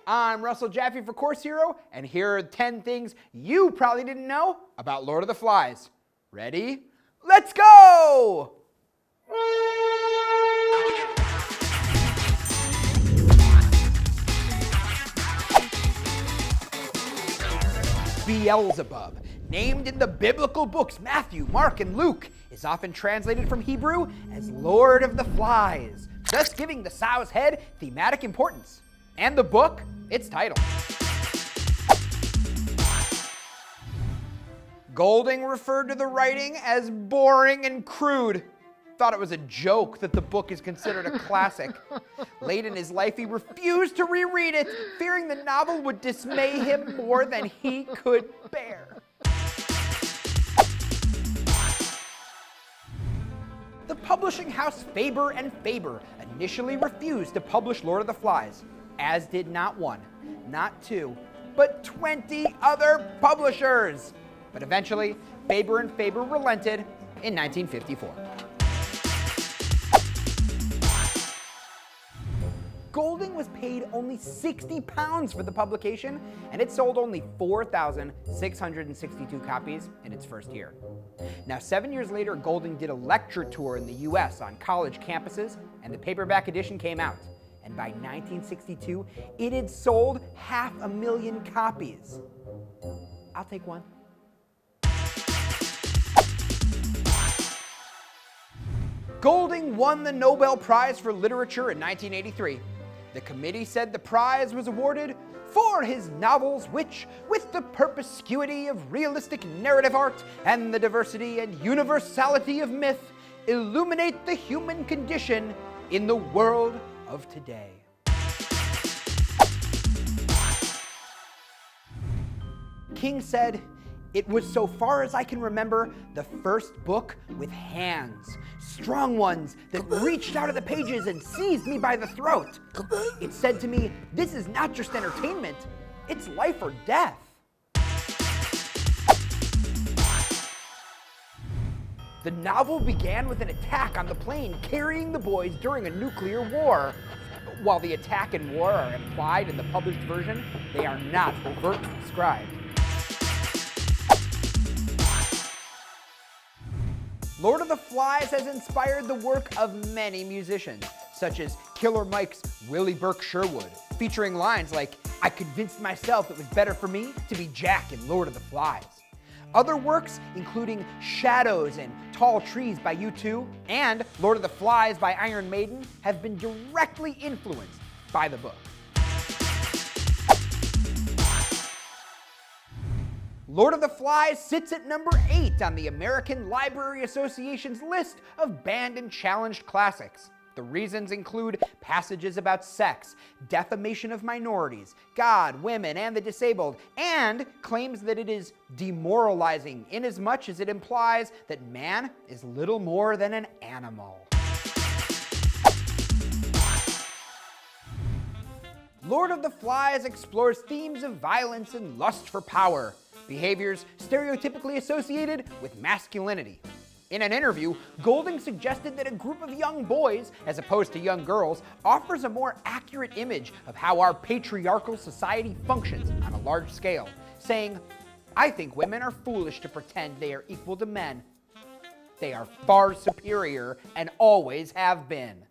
I'm Russell Jaffe for Course Hero, and here are 10 things you probably didn't know about Lord of the Flies. Ready? Let's go! Beelzebub, named in the biblical books Matthew, Mark, and Luke, is often translated from Hebrew as Lord of the Flies, thus giving the sow's head thematic importance. And the book, its title. Golding referred to the writing as boring and crude. Thought it was a joke that the book is considered a classic. Late in his life, he refused to reread it, fearing the novel would dismay him more than he could bear. The publishing house Faber and Faber initially refused to publish Lord of the Flies, as did not one, not two, but 20 other publishers. But eventually, Faber and Faber relented in 1954. Golding was paid only £60 for the publication, and it sold only 4,662 copies in its first year. Now, 7 years later, Golding did a lecture tour in the US on college campuses, and the paperback edition came out. And by 1962, it had sold 500,000 copies. I'll take one. Golding won the Nobel Prize for Literature in 1983. The committee said the prize was awarded for his novels which, with the perspicuity of realistic narrative art and the diversity and universality of myth, illuminate the human condition in the world of today. King said, "It was, so far as I can remember, the first book with hands, strong ones that reached out of the pages and seized me by the throat. It said to me, this is not just entertainment, it's life or death." The novel began with an attack on the plane carrying the boys during a nuclear war. While the attack and war are implied in the published version, they are not overtly described. Lord of the Flies has inspired the work of many musicians, such as Killer Mike's Willie Burke Sherwood, featuring lines like, "I convinced myself it was better for me to be Jack in Lord of the Flies." Other works, including Shadows and Tall Trees by U2 and Lord of the Flies by Iron Maiden, have been directly influenced by the book. Lord of the Flies sits at number 8 on the American Library Association's list of banned and challenged classics. The reasons include passages about sex, defamation of minorities, God, women, and the disabled, and claims that it is demoralizing inasmuch as it implies that man is little more than an animal. Lord of the Flies explores themes of violence and lust for power, behaviors stereotypically associated with masculinity. In an interview, Golding suggested that a group of young boys, as opposed to young girls, offers a more accurate image of how our patriarchal society functions on a large scale, saying, "I think women are foolish to pretend they are equal to men. They are far superior and always have been."